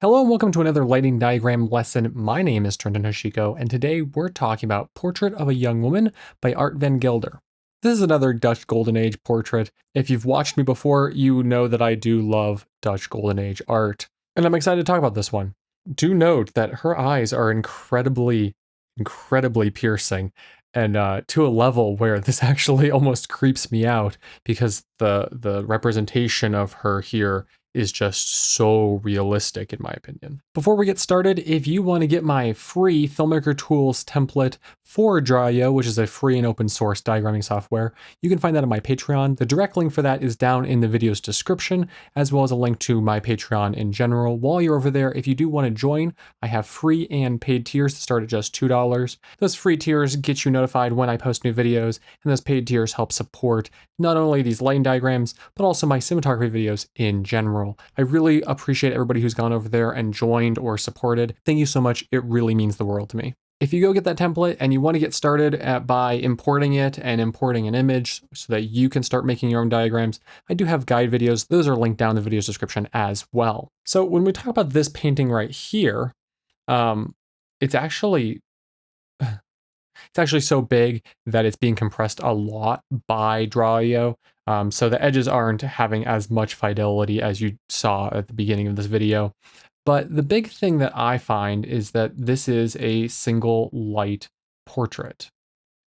Hello and welcome to another lighting diagram lesson. My name is Trenton Hoshiko, and today we're talking about Portrait of a Young Woman by Aert de Gelder. This is another Dutch Golden Age portrait. If you've watched me before, you know that I do love Dutch Golden Age art, and I'm excited to talk about this one. Do note that her eyes are incredibly piercing, and to a level where this actually almost creeps me out because the representation of her here is just so realistic in my opinion. Before we get started, if you want to get my free Filmmaker Tools template for Draw.io, which is a free and open source diagramming software, you can find that on my Patreon. The direct link for that is down in the video's description, as well as a link to my Patreon in general. While you're over there, if you do want to join, I have free and paid tiers that start at just $2. Those free tiers get you notified when I post new videos, and those paid tiers help support not only these lighting diagrams, but also my cinematography videos in general. I really appreciate everybody who's gone over there and joined or supported. Thank you so much. It really means the world to me. If you go get that template and you want to get started by importing it and importing an image so that you can start making your own diagrams, I do have guide videos. Those are linked down in the video's description as well. So when we talk about this painting right here, it's actually so big that it's being compressed a lot by Draw.io. So the edges aren't having as much fidelity as you saw at the beginning of this video. But the big thing that I find is that this is a single light portrait.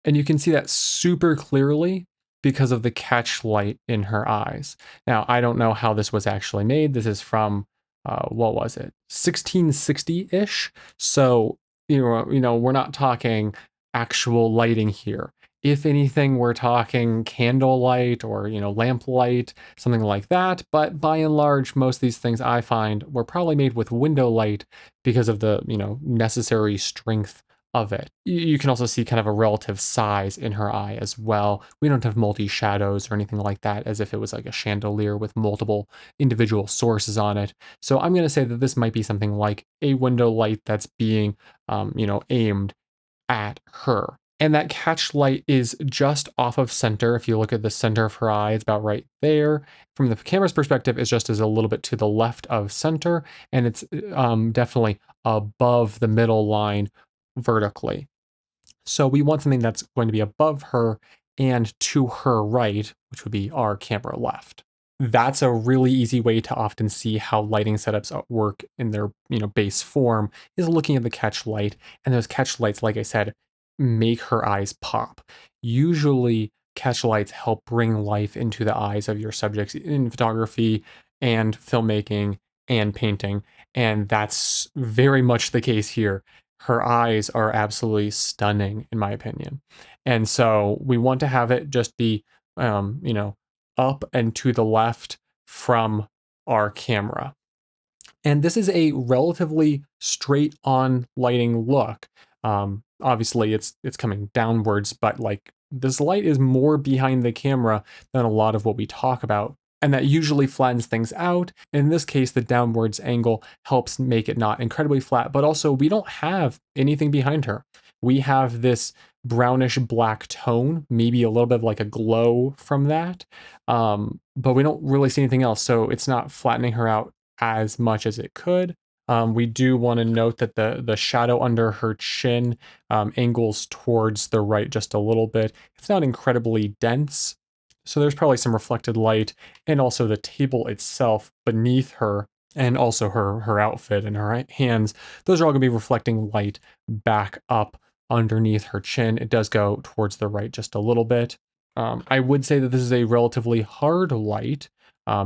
And you can see that super clearly because of the catchlight in her eyes. Now, I don't know how this was actually made. This is from, what was it? 1660-ish. So, we're not talking actual lighting here. If anything, we're talking candlelight or, lamplight, something like that. But by and large, most of these things I find were probably made with window light because of the, necessary strength of it. You can also see kind of a relative size in her eye as well. We don't have multi-shadows or anything like that as if it was like a chandelier with multiple individual sources on it. So I'm going to say that this might be something like a window light that's being, aimed at her. And that catchlight is just off of center. If you look at the center of her eye, it's about right there. From the camera's perspective, it's just as a little bit to the left of center, and it's definitely above the middle line vertically. So we want something that's going to be above her and to her right, which would be our camera left. That's a really easy way to often see how lighting setups work in their, base form, is looking at the catch light. And those catch lights, like I said, make her eyes pop. Usually catch lights help bring life into the eyes of your subjects in photography and filmmaking and painting. And that's very much the case here. Her eyes are absolutely stunning, in my opinion. And so we want to have it just be, up and to the left from our camera. And this is a relatively straight on lighting look. Obviously it's coming downwards, but like this light is more behind the camera than a lot of what we talk about. And that usually flattens things out. In this case, the downwards angle helps make it not incredibly flat, but also we don't have anything behind her. We have this brownish black tone, maybe a little bit of like a glow from that. But we don't really see anything else. So it's not flattening her out as much as it could. We do want to note that the shadow under her chin angles towards the right just a little bit. It's not incredibly dense, so there's probably some reflected light, and also the table itself beneath her, and also her outfit and her hands. Those are all going to be reflecting light back up underneath her chin. It does go towards the right just a little bit. I would say that this is a relatively hard light.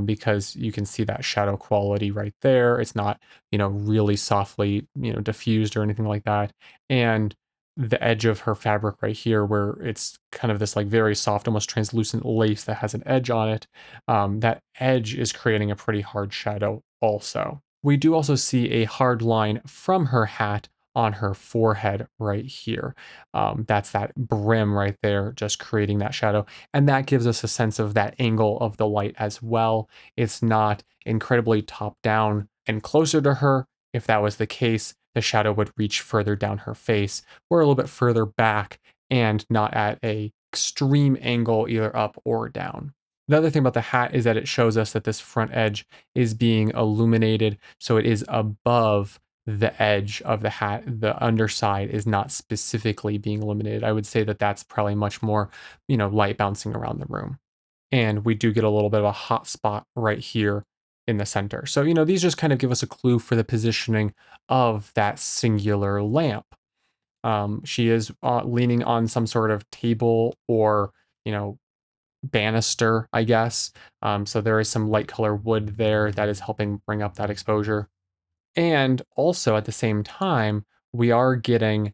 Because you can see that shadow quality right there. It's not, really softly, diffused or anything like that. And the edge of her fabric right here, where it's kind of this like very soft, almost translucent lace that has an edge on it, that edge is creating a pretty hard shadow also. We do also see a hard line from her hat on her forehead right here. That's that brim right there, just creating that shadow. And that gives us a sense of that angle of the light as well. It's not incredibly top down and closer to her. If that was the case, the shadow would reach further down her face or a little bit further back and not at a extreme angle either up or down. The other thing about the hat is that it shows us that this front edge is being illuminated, so it is above the edge of the hat. The underside is not specifically being illuminated. I would say that that's probably much more, light bouncing around the room. And we do get a little bit of a hot spot right here in the center. So, these just kind of give us a clue for the positioning of that singular lamp. She is leaning on some sort of table or, banister, I guess. So there is some light color wood there that is helping bring up that exposure. And also at the same time, we are getting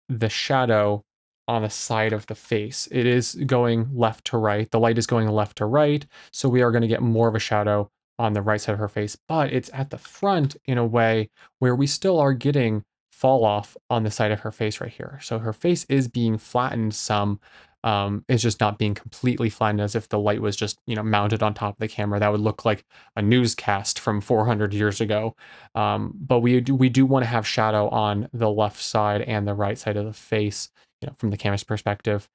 the shadow on the side of the face. It is going left to right. The light is going left to right. So we are going to get more of a shadow on the right side of her face, but it's at the front in a way where we still are getting fall off on the side of her face right here. So her face is being flattened some. It's just not being completely flattened as if the light was just, mounted on top of the camera. That would look like a newscast from 400 years ago. But we do want to have shadow on the left side and the right side of the face, from the camera's perspective.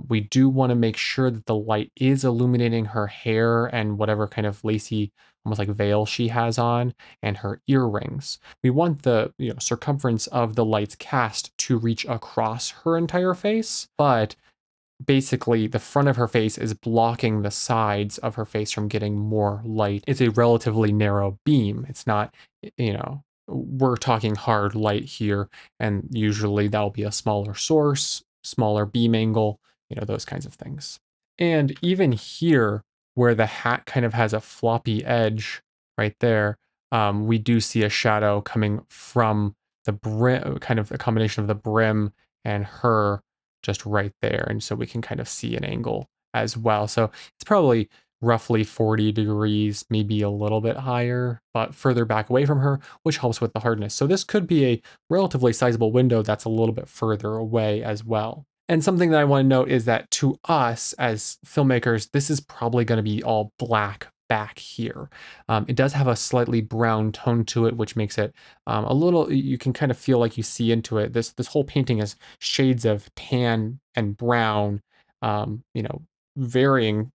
We do want to make sure that the light is illuminating her hair and whatever kind of lacy, almost like veil she has on, and her earrings. We want the circumference of the light's cast to reach across her entire face, but basically the front of her face is blocking the sides of her face from getting more light. It's a relatively narrow beam. It's not, we're talking hard light here, and usually that'll be a smaller source, smaller beam angle, those kinds of things. And even here, where the hat kind of has a floppy edge right there, we do see a shadow coming from the brim, kind of a combination of the brim and her just right there. And so we can kind of see an angle as well. So it's probably roughly 40 degrees, maybe a little bit higher, but further back away from her, which helps with the hardness. So this could be a relatively sizable window that's a little bit further away as well. And something that I want to note is that to us as filmmakers, this is probably going to be all black back here. It does have a slightly brown tone to it, which makes it a little, you can kind of feel like you see into it. This whole painting is shades of tan and brown, varying,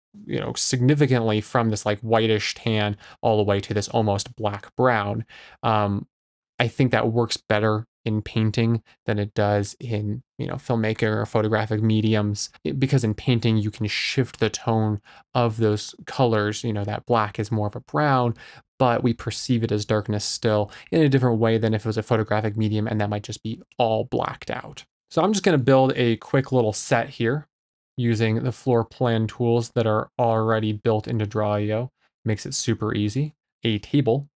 significantly from this like whitish tan all the way to this almost black brown. I think that works better in painting than it does in, filmmaking or photographic mediums, because in painting you can shift the tone of those colors. That black is more of a brown, but we perceive it as darkness still in a different way than if it was a photographic medium, and that might just be all blacked out. So I'm just going to build a quick little set here using the floor plan tools that are already built into Draw.io. Makes it super easy. A table.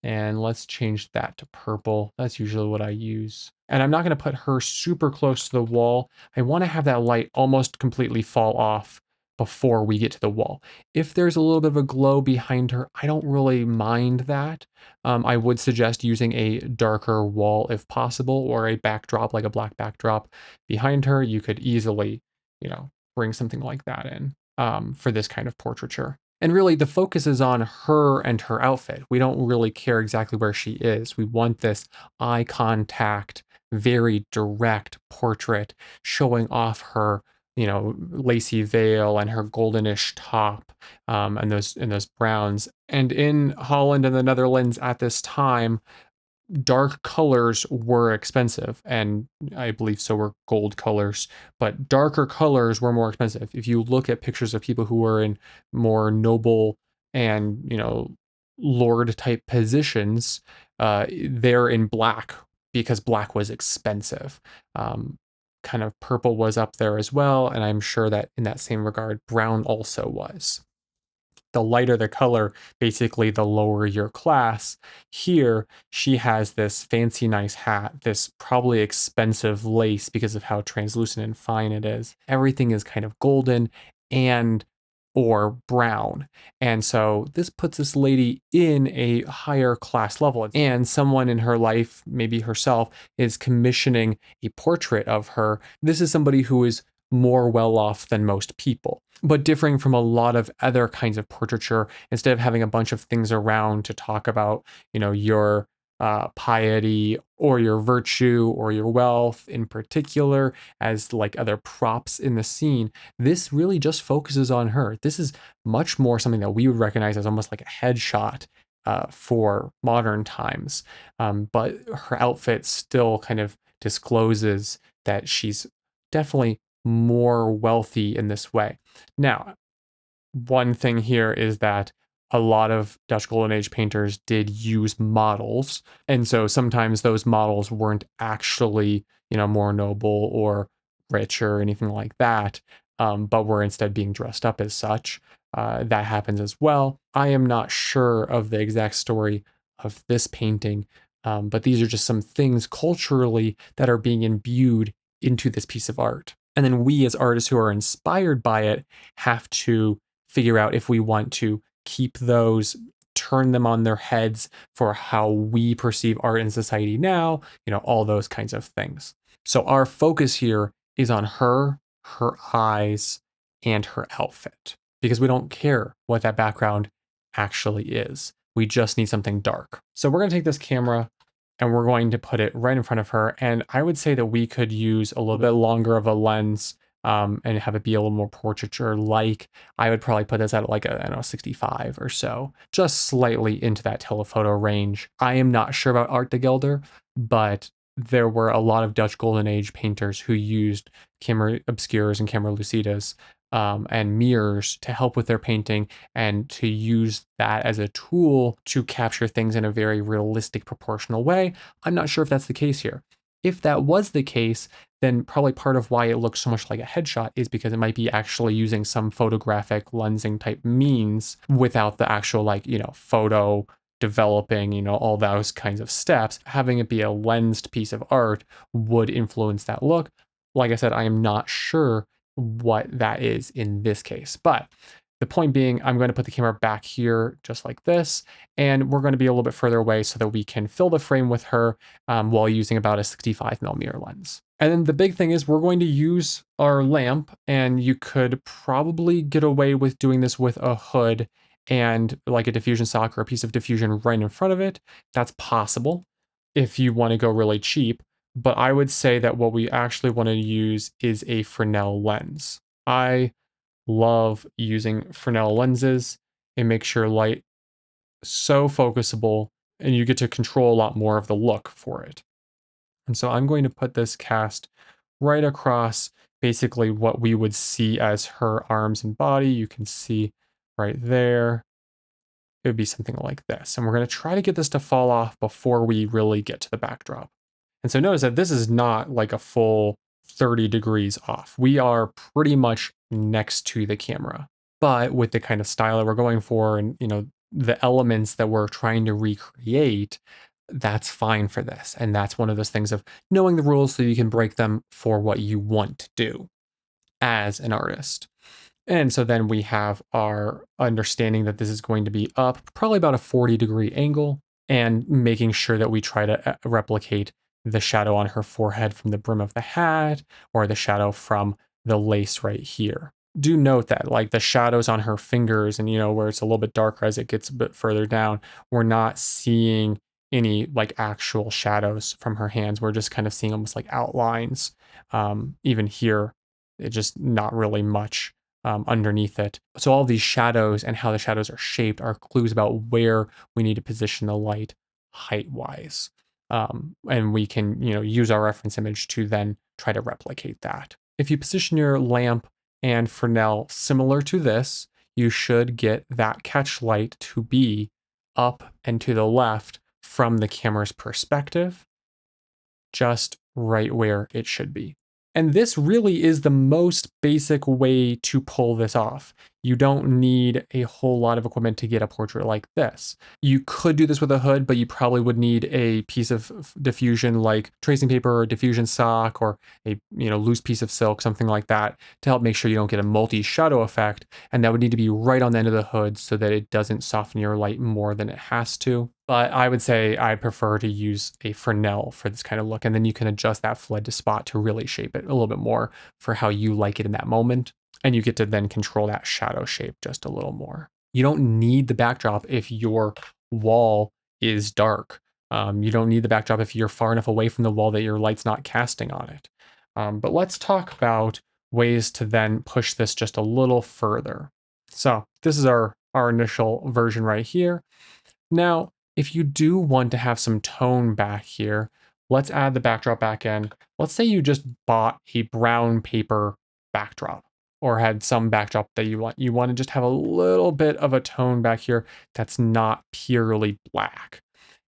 And let's change that to purple. That's usually what I use. And I'm not going to put her super close to the wall. I want to have that light almost completely fall off before we get to the wall. If there's a little bit of a glow behind her, I don't really mind that. I would suggest using a darker wall if possible, or a backdrop, like a black backdrop behind her. You could easily, bring something like that in for this kind of portraiture. And really, the focus is on her and her outfit. We don't really care exactly where she is. We want this eye contact, very direct portrait showing off her, lacy veil and her goldenish top, and those browns. And in Holland and the Netherlands at this time, dark colors were expensive, and I believe so were gold colors, but darker colors were more expensive. If you look at pictures of people who were in more noble and, lord type positions, they're in black because black was expensive. Kind of purple was up there as well, and I'm sure that in that same regard, brown also was. The lighter the color, basically the lower your class. Here, she has this fancy nice hat, this probably expensive lace because of how translucent and fine it is. Everything is kind of golden and or brown. And so this puts this lady in a higher class level. And someone in her life, maybe herself, is commissioning a portrait of her. This is somebody who is more well off than most people. But differing from a lot of other kinds of portraiture, instead of having a bunch of things around to talk about, your piety or your virtue or your wealth in particular as like other props in the scene. This really just focuses on her. This is much more something that we would recognize as almost like a headshot for modern times. But her outfit still kind of discloses that she's definitely more wealthy in this way. Now, one thing here is that a lot of Dutch Golden Age painters did use models. And so sometimes those models weren't actually, more noble or rich or anything like that, but were instead being dressed up as such. That happens as well. I am not sure of the exact story of this painting, but these are just some things culturally that are being imbued into this piece of art. And then we, as artists who are inspired by it, have to figure out if we want to keep those, turn them on their heads for how we perceive art in society now, all those kinds of things. So our focus here is on her eyes, and her outfit, because we don't care what that background actually is. We just need something dark. So we're going to take this camera and we're going to put it right in front of her. And I would say that we could use a little bit longer of a lens and have it be a little more portraiture-like. I would probably put this at like a, I don't know, 65 or so, just slightly into that telephoto range. I am not sure about Aert de Gelder, but there were a lot of Dutch Golden Age painters who used camera obscures and camera lucidas and mirrors to help with their painting and to use that as a tool to capture things in a very realistic, proportional way. I'm not sure if that's the case here. If that was the case, then probably part of why it looks so much like a headshot is because it might be actually using some photographic lensing type means without the actual photo developing, all those kinds of steps. Having it be a lensed piece of art would influence that look. Like I said, I am not sure what that is in this case, but the point being, I'm going to put the camera back here just like this, and we're going to be a little bit further away so that we can fill the frame with her while using about a 65mm lens. And then the big thing is we're going to use our lamp, and you could probably get away with doing this with a hood and like a diffusion sock or a piece of diffusion right in front of it. That's possible if you want to go really cheap. But I would say that what we actually want to use is a Fresnel lens. I love using Fresnel lenses. It makes your light so focusable and you get to control a lot more of the look for it. And so I'm going to put this cast right across basically what we would see as her arms and body. You can see right there. It would be something like this. And we're going to try to get this to fall off before we really get to the backdrop. And so notice that this is not like a full 30 degrees off. We are pretty much next to the camera. But with the kind of style that we're going for and, the elements that we're trying to recreate, that's fine for this. And that's one of those things of knowing the rules so you can break them for what you want to do as an artist. And so then we have our understanding that this is going to be up probably about a 40-degree angle and making sure that we try to replicate the shadow on her forehead from the brim of the hat or the shadow from the lace right here. Do note that like the shadows on her fingers and, where it's a little bit darker as it gets a bit further down, we're not seeing any like actual shadows from her hands. We're just kind of seeing almost like outlines. Even here, it's just not really much underneath it. So all these shadows and how the shadows are shaped are clues about where we need to position the light height-wise. And we can, use our reference image to then try to replicate that. If you position your lamp and Fresnel similar to this, you should get that catch light to be up and to the left from the camera's perspective, just right where it should be. And this really is the most basic way to pull this off. You don't need a whole lot of equipment to get a portrait like this. You could do this with a hood, but you probably would need a piece of diffusion like tracing paper or diffusion sock or a loose piece of silk, something like that, to help make sure you don't get a multi-shadow effect. And that would need to be right on the end of the hood so that it doesn't soften your light more than it has to. But I would say I prefer to use a Fresnel for this kind of look, and then you can adjust that flood to spot to really shape it a little bit more for how you like it in that moment. And you get to then control that shadow shape just a little more. You don't need the backdrop if your wall is dark. You don't need the backdrop if you're far enough away from the wall that your light's not casting on it. But let's talk about ways to then push this just a little further. So this is our initial version right here. Now, if you do want to have some tone back here, let's add the backdrop back in. Let's say you just bought a brown paper backdrop or had some backdrop that you want. You want to just have a little bit of a tone back here that's not purely black.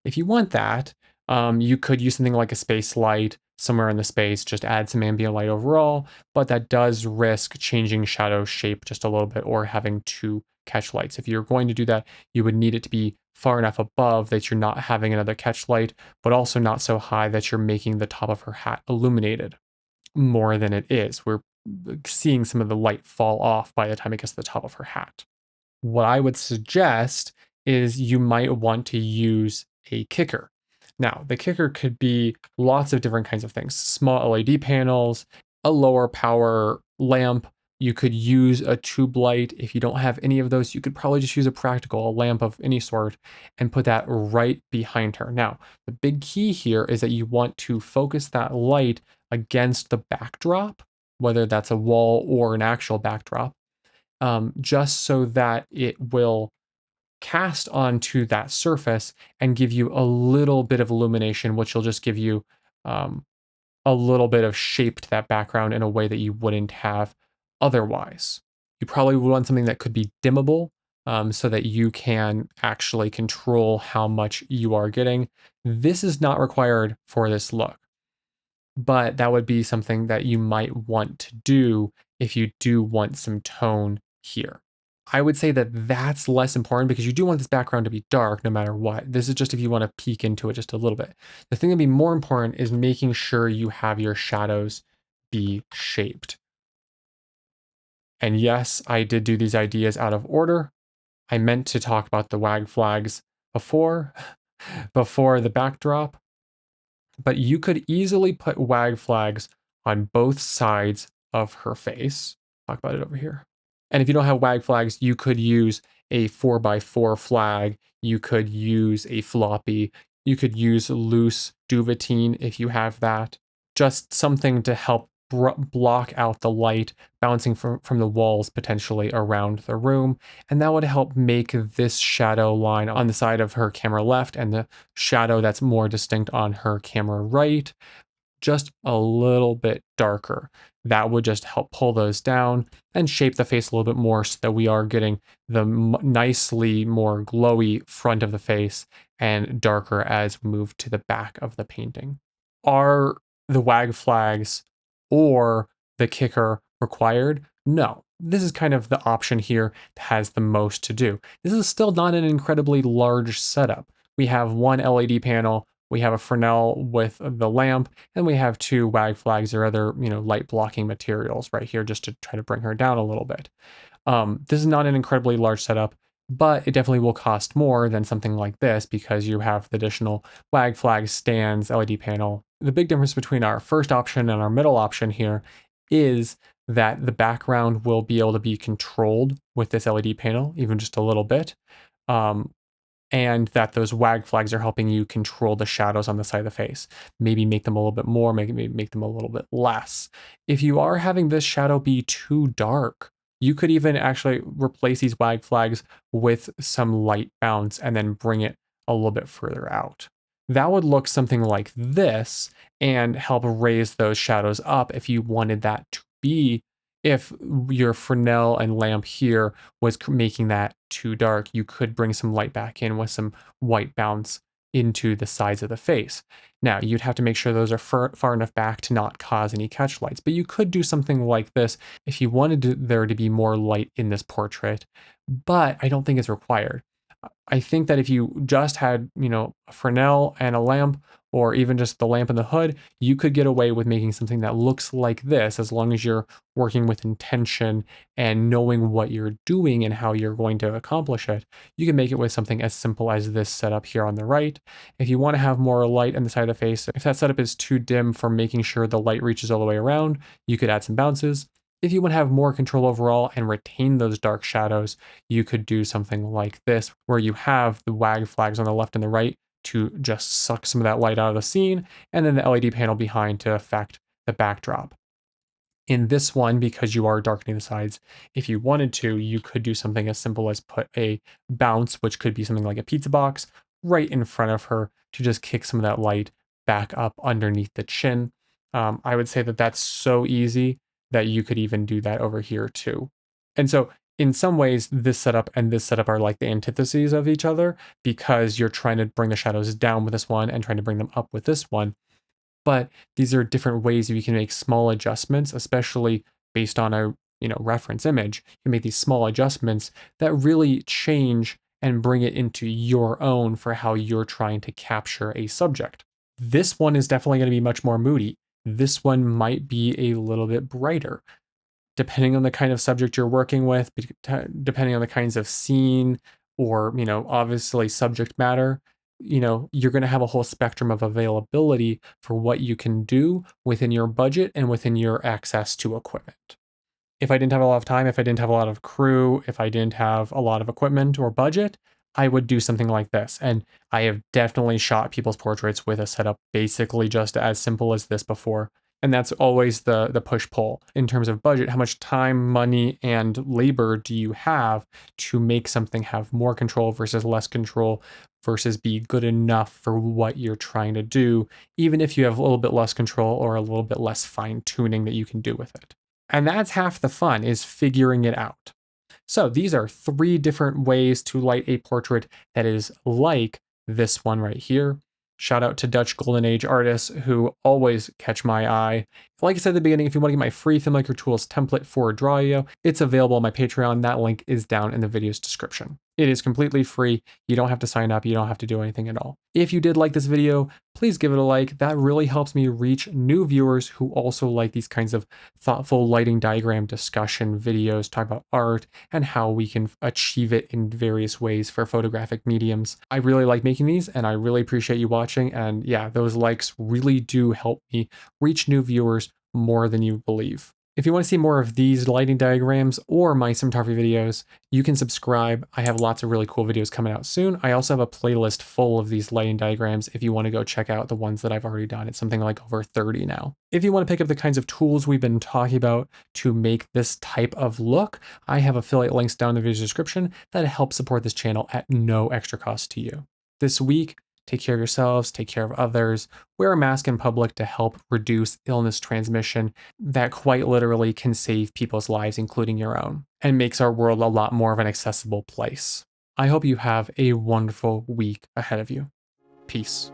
If you want that, you could use something like a space light somewhere in the space, just add some ambient light overall, but that does risk changing shadow shape just a little bit or having two catch lights. If you're going to do that, you would need it to be far enough above that you're not having another catch light, but also not so high that you're making the top of her hat illuminated more than it is. We're seeing some of the light fall off by the time it gets to the top of her hat. What I would suggest is you might want to use a kicker. Now, the kicker could be lots of different kinds of things, small LED panels, a lower power lamp. You could use a tube light. If you don't have any of those, you could probably just use a practical, a lamp of any sort, and put that right behind her. Now, the big key here is that you want to focus that light against the backdrop, whether that's a wall or an actual backdrop, just so that it will cast onto that surface and give you a little bit of illumination, which will just give you um, a little bit of shape to that background in a way that you wouldn't have otherwise. You probably would want something that could be dimmable, so that you can actually control how much you are getting. This is not required for this look, but that would be something that you might want to do if you do want some tone here. I would say that that's less important because you do want this background to be dark no matter what. This is just if you want to peek into it just a little bit. The thing that'd be more important is making sure you have your shadows be shaped. And yes, I did do these ideas out of order. I meant to talk about the wag flags before, before the backdrop, but you could easily put wag flags on both sides of her face. Talk about it over here. And if you don't have wag flags, you could use a 4x4 flag. You could use a floppy. You could use loose duvetine if you have that. Just something to help block out the light bouncing from the walls potentially around the room. And that would help make this shadow line on the side of her camera left and the shadow that's more distinct on her camera right just a little bit darker. That would just help pull those down and shape the face a little bit more so that we are getting the nicely more glowy front of the face and darker as we move to the back of the painting. Are the wag flags or the kicker required? No. This is kind of the option here that has the most to do. This is still not an incredibly large setup. We have one LED panel, we have a Fresnel with the lamp, and we have two wag flags or other, light blocking materials right here just to try to bring her down a little bit. This is not an incredibly large setup, but it definitely will cost more than something like this because you have the additional wag flag stands, LED panel. The big difference between our first option and our middle option here is that the background will be able to be controlled with this LED panel, even just a little bit. And that those wag flags are helping you control the shadows on the side of the face. Maybe make them a little bit more, maybe make them a little bit less. If you are having this shadow be too dark, you could even actually replace these wag flags with some light bounce and then bring it a little bit further out. That would look something like this and help raise those shadows up if you wanted that to be, if your Fresnel and lamp here was making that too dark, you could bring some light back in with some white bounce into the sides of the face. Now, you'd have to make sure those are far enough back to not cause any catch lights, but you could do something like this if you wanted there to be more light in this portrait, but I don't think it's required. I think that if you just had, a Fresnel and a lamp, or even just the lamp and the hood, you could get away with making something that looks like this as long as you're working with intention and knowing what you're doing and how you're going to accomplish it. You can make it with something as simple as this setup here on the right. If you want to have more light on the side of the face, if that setup is too dim for making sure the light reaches all the way around, you could add some bounces. If you want to have more control overall and retain those dark shadows, you could do something like this, where you have the wag flags on the left and the right to just suck some of that light out of the scene, and then the LED panel behind to affect the backdrop. In this one, because you are darkening the sides, if you wanted to, you could do something as simple as put a bounce, which could be something like a pizza box, right in front of her to just kick some of that light back up underneath the chin. I would say that that's so easy that you could even do that over here too. And so in some ways, this setup and this setup are like the antitheses of each other because you're trying to bring the shadows down with this one and trying to bring them up with this one. But these are different ways you can make small adjustments, especially based on a reference image. You make these small adjustments that really change and bring it into your own for how you're trying to capture a subject. This one is definitely going to be much more moody. This one might be a little bit brighter depending on the kind of subject you're working with, depending on the kinds of scene or, obviously subject matter, you're going to have a whole spectrum of availability for what you can do within your budget and within your access to equipment. If I didn't have a lot of time, if I didn't have a lot of crew, if I didn't have a lot of equipment or budget, I would do something like this. And I have definitely shot people's portraits with a setup basically just as simple as this before. And that's always the push-pull in terms of budget. How much time, money, and labor do you have to make something have more control versus less control versus be good enough for what you're trying to do, even if you have a little bit less control or a little bit less fine-tuning that you can do with it. And that's half the fun, is figuring it out. So these are 3 different ways to light a portrait that is like this one right here. Shout out to Dutch Golden Age artists who always catch my eye. Like I said at the beginning, if you want to get my free Filmmaker Tools template for Drawio, it's available on my Patreon. That link is down in the video's description. It is completely free. You don't have to sign up. You don't have to do anything at all. If you did like this video, please give it a like. That really helps me reach new viewers who also like these kinds of thoughtful lighting diagram discussion videos, talk about art and how we can achieve it in various ways for photographic mediums. I really like making these and I really appreciate you watching. And yeah, those likes really do help me reach new viewers more than you believe. If you want to see more of these lighting diagrams or my cinematography videos, you can subscribe. I have lots of really cool videos coming out soon. I also have a playlist full of these lighting diagrams if you want to go check out the ones that I've already done. It's something like over 30 now. If you want to pick up the kinds of tools we've been talking about to make this type of look, I have affiliate links down in the video description that help support this channel at no extra cost to you. This week, take care of yourselves, take care of others, wear a mask in public to help reduce illness transmission that quite literally can save people's lives, including your own, and makes our world a lot more of an accessible place. I hope you have a wonderful week ahead of you. Peace.